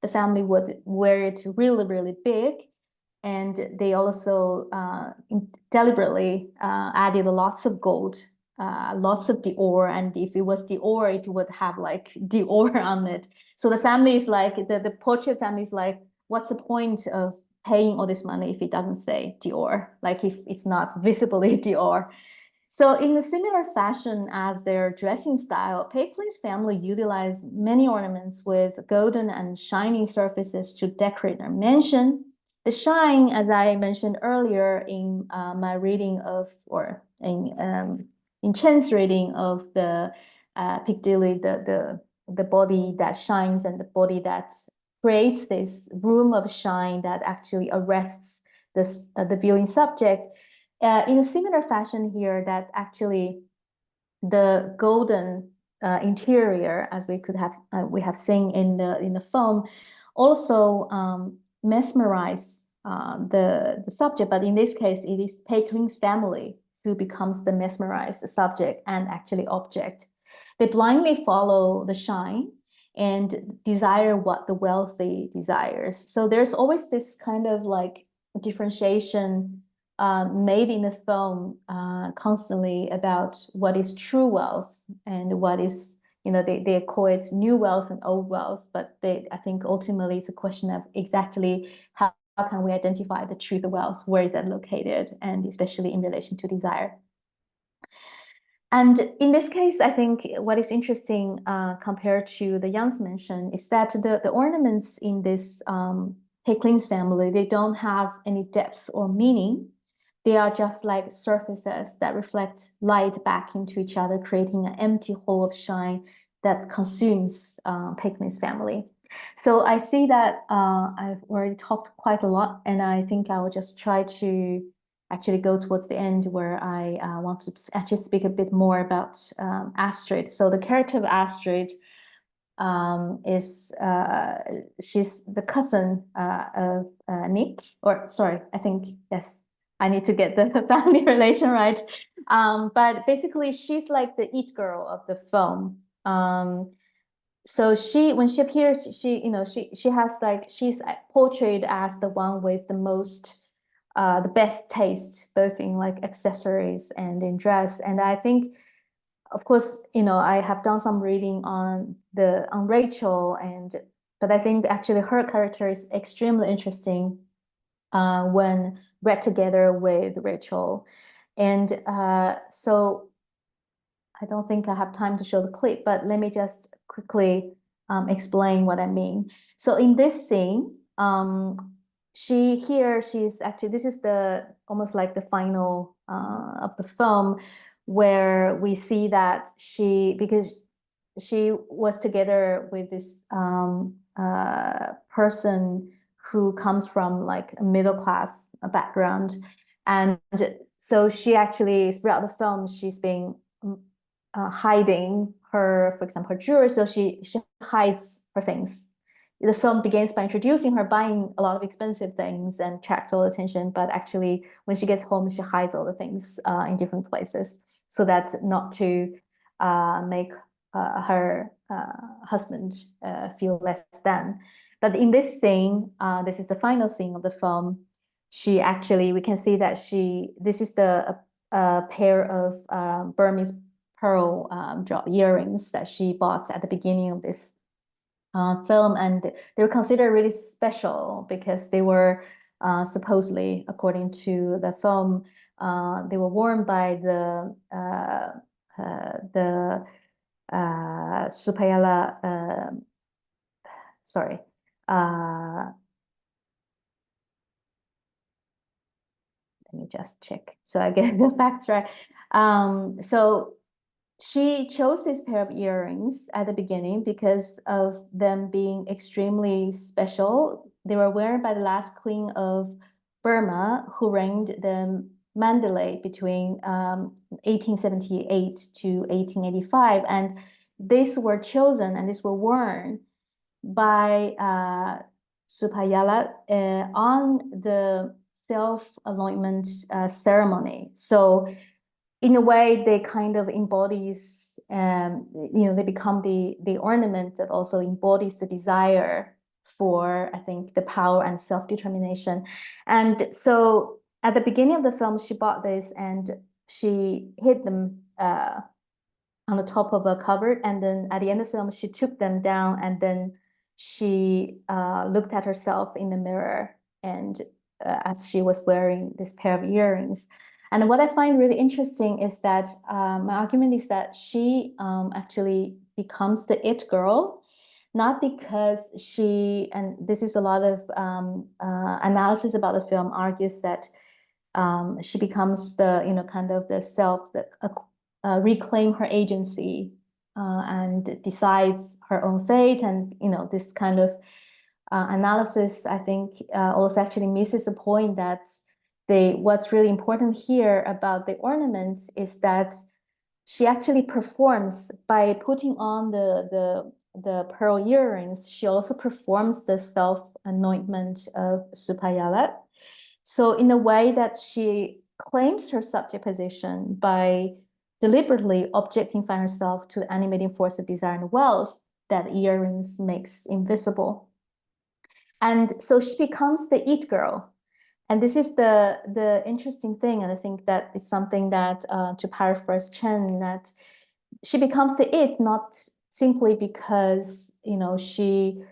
the family would wear it really, really big. And they also deliberately added lots of gold, lots of Dior. And if it was Dior, it would have like Dior on it. So the family is like, the portrait family is like, what's the point of paying all this money if it doesn't say Dior? Like if it's not visibly Dior. So in a similar fashion as their dressing style, Paisley's family utilized many ornaments with golden and shining surfaces to decorate their mansion. The shine, as I mentioned earlier in my reading of, or in Chen's reading of the Piccadilly, the body that shines and the body that creates this room of shine that actually arrests this the viewing subject. In a similar fashion here, that actually the golden interior, as we have seen in the film, also mesmerize the subject. But in this case, it is Peikling's family who becomes the mesmerized subject and actually object. They blindly follow the shine and desire what the wealthy desires. So there's always this kind of like differentiation made in the film constantly about what is true wealth and what is, they call it new wealth and old wealth, but I think ultimately it's a question of exactly how can we identify the truth of wealth, where is that located, and especially in relation to desire. And in this case, I think what is interesting compared to the Young's mention is that the ornaments in this Peikling's family, they don't have any depth or meaning. They are just like surfaces that reflect light back into each other, creating an empty hole of shine that consumes Peikling's family. So I see that I've already talked quite a lot, and I think I will just try to actually go towards the end where I want to actually speak a bit more about Astrid. So the character of Astrid is she's the cousin of Nick, or sorry, I think, yes, I need to get the family relation right. But basically she's like the it girl of the film. So when she appears, she has like, she's portrayed as the one with the most the best taste, both in like accessories and in dress. And I think, of course, I have done some reading on Rachel, but I think actually her character is extremely interesting when read together with Rachel. And so I don't think I have time to show the clip, but let me just quickly explain what I mean. So in this scene, she's actually, this is almost like the final of the film, where we see that because she was together with this person who comes from like a middle class background, and so she actually, throughout the film, she's being hiding her, for example, her jewelry. So she hides her things. The film begins by introducing her buying a lot of expensive things and attracts all attention, but actually when she gets home, she hides all the things in different places, so that's not to make her husband feel less than. But in this scene, this is the final scene of the film, we can see that this is the pair of Burmese pearl earrings that she bought at the beginning of this film, and they were considered really special because they were supposedly, according to the film, they were worn by the Supayala, sorry, let me just check so I get the facts right. So she chose this pair of earrings at the beginning because of them being extremely special. They were worn by the last queen of Burma, who reigned the Mandalay between 1878 to 1885. And these were chosen and these were worn by Supayala on the self-anointment ceremony. So in a way, they kind of embodies, they become the ornament that also embodies the desire for, I think, the power and self-determination. And so at the beginning of the film, she bought this and she hid them on the top of a cupboard. And then at the end of the film, she took them down and then she looked at herself in the mirror, and as she was wearing this pair of earrings. And what I find really interesting is that my argument is that she actually becomes the it girl, not because she, and this is a lot of analysis about the film argues that she becomes the, kind of the self that reclaim her agency and decides her own fate. And, this kind of analysis, I think, also actually misses the point that what's really important here about the ornament is that she actually performs by putting on the pearl earrings. She also performs the self-anointment of Supayala. So in a way that she claims her subject position by deliberately objectifying herself to the animating force of desire and wealth that earrings makes invisible. And so she becomes the it girl. And this is the interesting thing. And I think that is something that, to paraphrase Chen, that she becomes the it, not simply because, she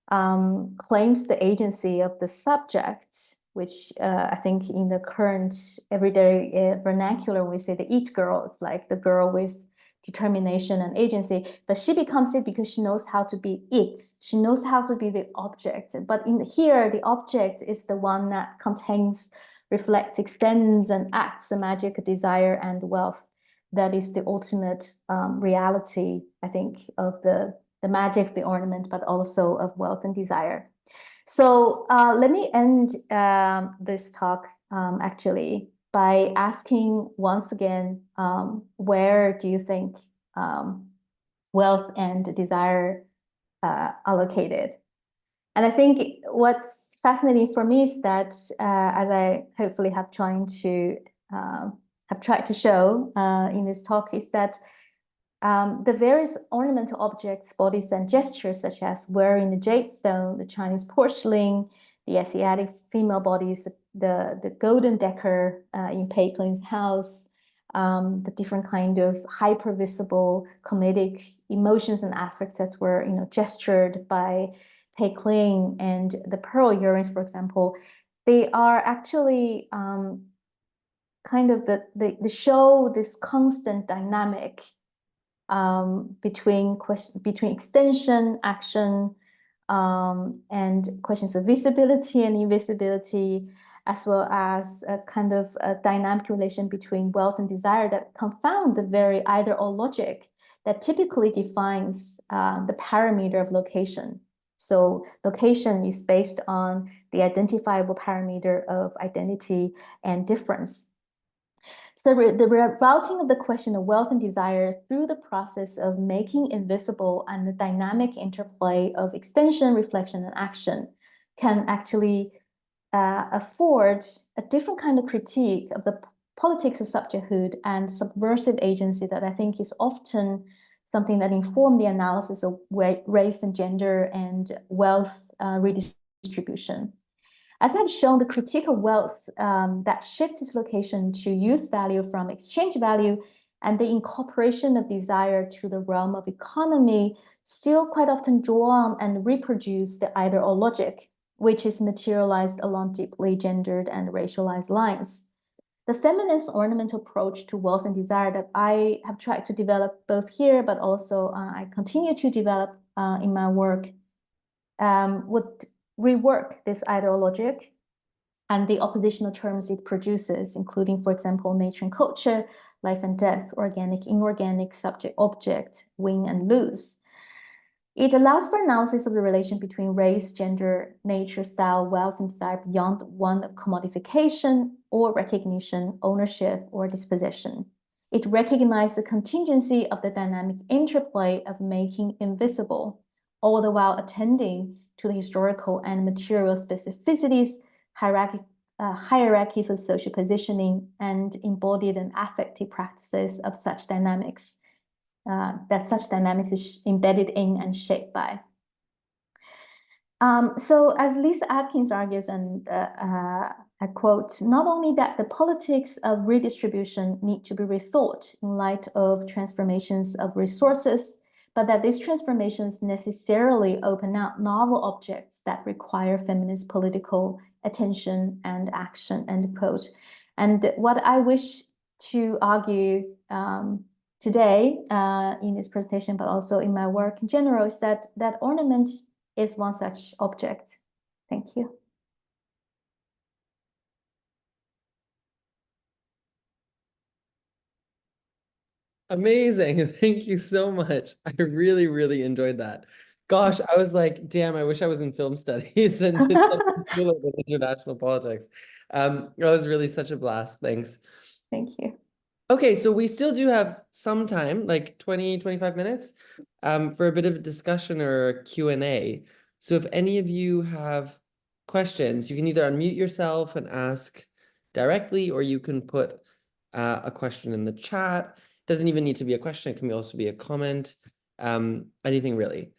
claims the agency of the subject, which I think in the current everyday vernacular, we say the it girl, it's like the girl with determination and agency, but she becomes it because she knows how to be it. She knows how to be the object. But in here, the object is the one that contains, reflects, extends, and acts the magic of desire and wealth. That is the ultimate reality, I think, of the magic of the ornament, but also of wealth and desire. So let me end this talk actually by asking once again, where do you think wealth and desire are located? And I think what's fascinating for me is that, as I hopefully have tried to show in this talk, is that the various ornamental objects, bodies, and gestures, such as wearing the jade stone, the Chinese porcelain, the Asiatic female bodies, the golden decker in Pei Kling's house, the different kind of hyper-visible comedic emotions and affects that were, gestured by Pei Kling, and the pearl earrings, for example, they are actually kind of the show this constant dynamic between extension, action, and questions of visibility and invisibility, as well as a kind of a dynamic relation between wealth and desire that confound the very either-or logic that typically defines the parameter of location. So location is based on the identifiable parameter of identity and difference. So the routing of the question of wealth and desire through the process of making invisible and the dynamic interplay of extension, reflection, and action can actually afford a different kind of critique of the politics of subjecthood and subversive agency that I think is often something that informs the analysis of race and gender and wealth redistribution. As I've shown, the critique of wealth that shifts its location to use value from exchange value and the incorporation of desire to the realm of economy still quite often draw on and reproduce the either-or logic, which is materialized along deeply gendered and racialized lines. The feminist ornamental approach to wealth and desire that I have tried to develop both here, but also I continue to develop in my work, would rework this either-or logic and the oppositional terms it produces, including, for example, nature and culture, life and death, organic, inorganic, subject, object, win and lose. It allows for analysis of the relation between race, gender, nature, style, wealth, and desire beyond one of commodification or recognition, ownership, or dispossession. It recognizes the contingency of the dynamic interplay of making invisible, all the while attending to the historical and material specificities, hierarchies of social positioning, and embodied and affective practices of such dynamics, that such dynamics is embedded in and shaped by. So as Lisa Atkins argues, and I quote, not only that the politics of redistribution need to be rethought in light of transformations of resources, but that these transformations necessarily open up novel objects that require feminist political attention and action, end quote. And what I wish to argue today in this presentation, but also in my work in general, is that ornament is one such object. Thank you. Amazing. Thank you so much. I really, really enjoyed that. Gosh, I was like, damn, I wish I was in film studies and did something cooler than international politics. That was really such a blast. Thanks. Thank you. Okay, so we still do have some time, like 20, 25 minutes, for a bit of a discussion or a Q&A. So if any of you have questions, you can either unmute yourself and ask directly, or you can put a question in the chat. Doesn't even need to be a question, it can also be a comment, anything really.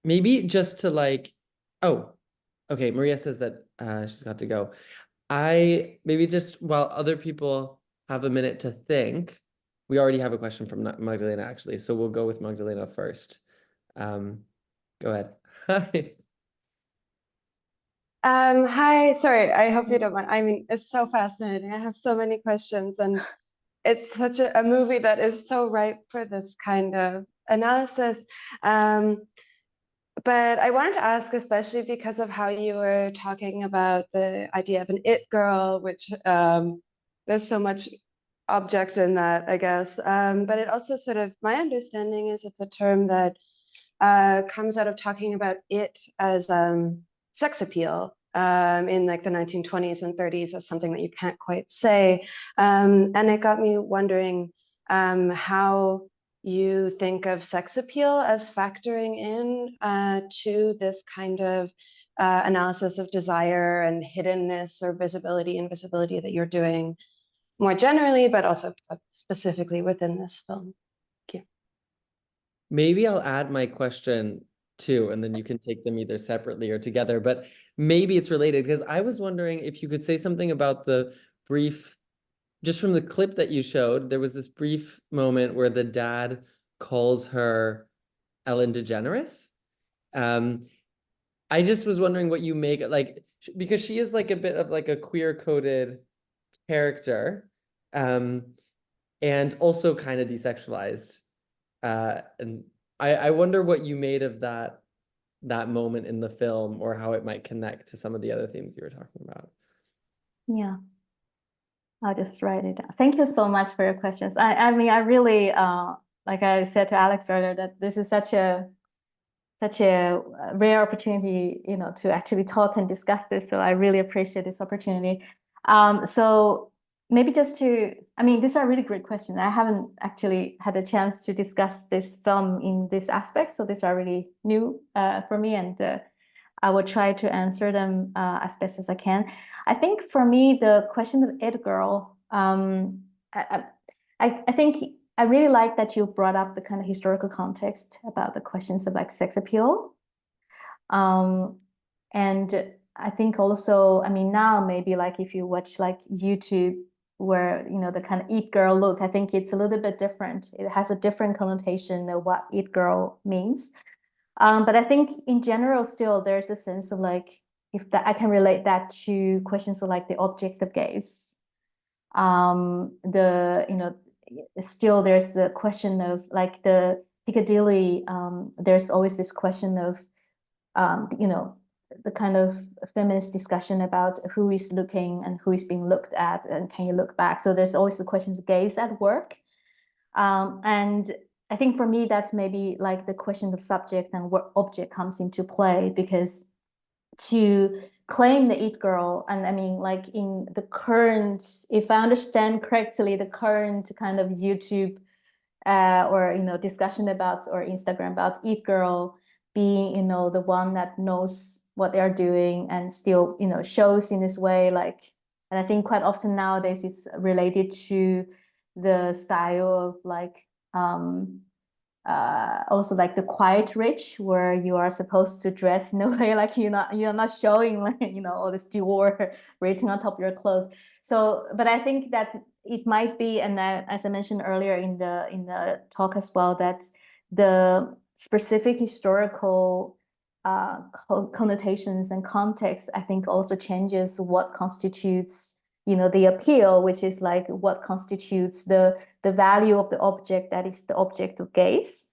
Maybe just to like, oh, okay, Maria says that she's got to go. Maybe just while other people have a minute to think, we already have a question from Magdalena actually, so we'll go with Magdalena first. Go ahead. Hi. Hi, sorry, I hope you don't mind. I mean, it's so fascinating. I have so many questions, and it's such a movie that is so ripe for this kind of analysis. But I wanted to ask, especially because of how you were talking about the idea of an it girl, which there's so much object in that, I guess. But it also sort of, my understanding is it's a term that comes out of talking about it as sex appeal in like the 1920s and 30s as something that you can't quite say. And it got me wondering how you think of sex appeal as factoring in to this kind of analysis of desire and hiddenness or visibility, invisibility that you're doing more generally, but also specifically within this film. Thank you. Maybe I'll add my question too, and then you can take them either separately or together, but maybe it's related because I was wondering if you could say something about the brief, just from the clip that you showed, there was this brief moment where the dad calls her Ellen DeGeneres. I just was wondering what you make, like, because she is like a bit of like a queer-coded character, and also kind of desexualized. And I wonder what you made of that moment in the film, or how it might connect to some of the other themes you were talking about. Yeah, I'll just write it down. Thank you so much for your questions. I mean, I really, like I said to Alex earlier, that this is such a rare opportunity, you know, to actually talk and discuss this. So I really appreciate this opportunity. So maybe just to, I mean, these are really great questions. I haven't actually had a chance to discuss this film in this aspect. So these are really new for me, and I will try to answer them as best as I can. I think for me, the question of it girl, I think I really like that you brought up the kind of historical context about the questions of like sex appeal. And I think also, I mean, now maybe like if you watch like YouTube, where, you know, the kind of it girl look, I think it's a little bit different. It has a different connotation of what it girl means. But I think in general, still there's a sense of like, if that I can relate that to questions of like the object of gaze. You know, still there's the question of like the Piccadilly, there's always this question of, you know, the kind of feminist discussion about who is looking and who is being looked at, and can you look back? So there's always the question of gaze at work. And I think for me, that's maybe like the question of subject and what object comes into play, because to claim the it girl, and I mean, like in the current, if I understand correctly, the current kind of YouTube or, you know, discussion about, or Instagram about it girl being, you know, the one that knows what they are doing and still, you know, shows in this way, like, and I think quite often nowadays it's related to the style of like also like the quiet rich, where you are supposed to dress in a way like you're not showing, like, you know, all this Dior rating on top of your clothes. So, but I think that it might be, and as I mentioned earlier in the talk as well, that the specific historical connotations and context, I think also changes what constitutes, the appeal, which is like what constitutes the value of the object that is the object of gaze.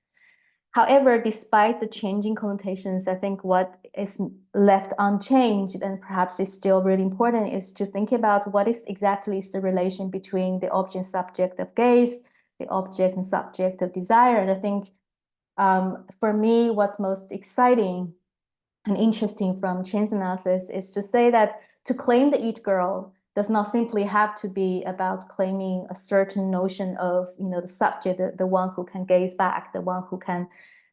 However, despite the changing connotations, I think what is left unchanged and perhaps is still really important is to think about what is exactly the relation between the object and subject of gaze, the object and subject of desire. And I think for me, what's most exciting and interesting from Chen's analysis is to say that to claim the it girl does not simply have to be about claiming a certain notion of, the subject, the one who can gaze back, the one who can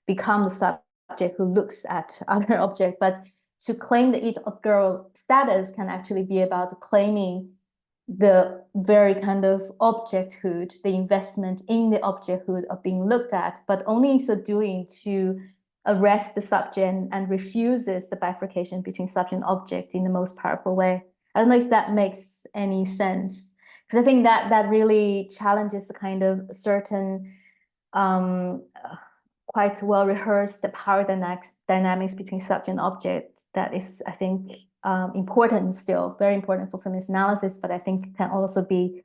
become the subject who looks at other object. But to claim the it girl status can actually be about claiming the very kind of objecthood, the investment in the objecthood of being looked at, but only in so doing to arrest the subject and refuses the bifurcation between subject and object in the most powerful way. I don't know if that makes any sense, because I think that really challenges the kind of certain quite well rehearsed power dynamics between subject and object that is, I think, important still, very important for feminist analysis, but I think can also be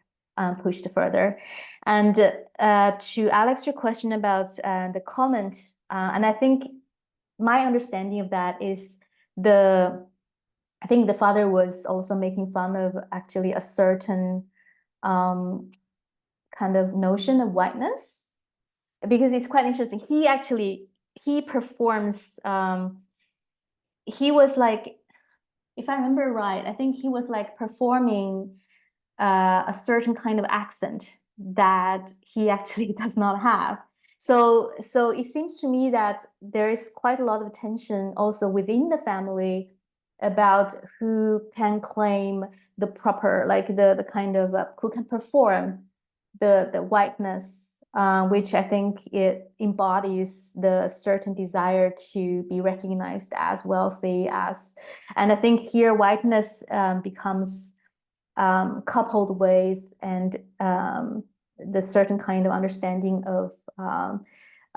pushed further. And to Alex, your question about the comment, and I think my understanding of that is I think the father was also making fun of actually a certain kind of notion of whiteness, because it's quite interesting. He performs, he was like, if I remember right, I think he was like performing a certain kind of accent that he actually does not have. So it seems to me that there is quite a lot of tension also within the family about who can claim the proper, like the kind of who can perform the whiteness, which I think it embodies the certain desire to be recognized as wealthy, and I think here whiteness becomes coupled with and the certain kind of understanding of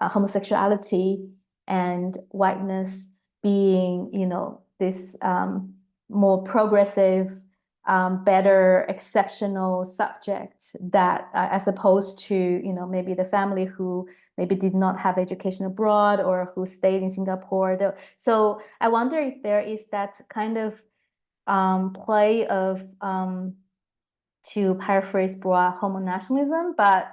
homosexuality and whiteness being, this more progressive, better, exceptional subject that, as opposed to, maybe the family who maybe did not have education abroad or who stayed in Singapore. So I wonder if there is that kind of play of, to paraphrase Bois, homonationalism, but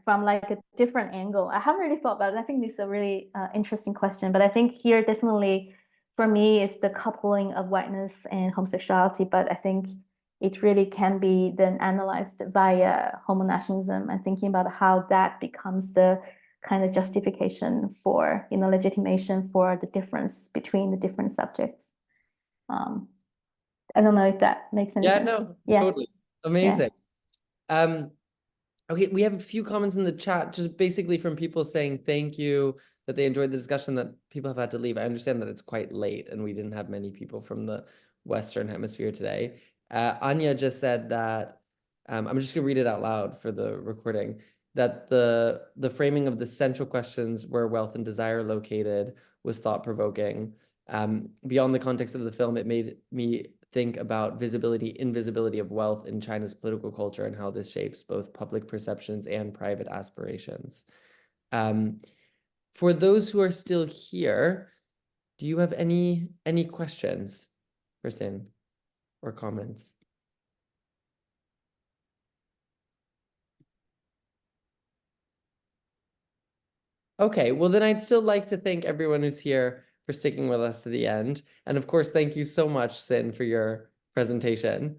from like a different angle. I haven't really thought about it. I think this is a really interesting question, but I think here definitely for me is the coupling of whiteness and homosexuality, but I think it really can be then analyzed via homonationalism and thinking about how that becomes the kind of justification for, legitimation for the difference between the different subjects. I don't know if that makes any sense. No, Yeah. totally. Amazing. Okay, we have a few comments in the chat, just basically from people saying thank you, that they enjoyed the discussion, that people have had to leave. I understand that it's quite late and we didn't have many people from the Western Hemisphere today. Anya just said that, I'm just gonna read it out loud for the recording, that the framing of the central questions where wealth and desire are located was thought-provoking. Beyond the context of the film, it made me think about invisibility of wealth in China's political culture and how this shapes both public perceptions and private aspirations. For those who are still here, do you have any questions for Sin or comments? Okay, well then I'd still like to thank everyone who's here for sticking with us to the end. And of course, thank you so much, Sin, for your presentation.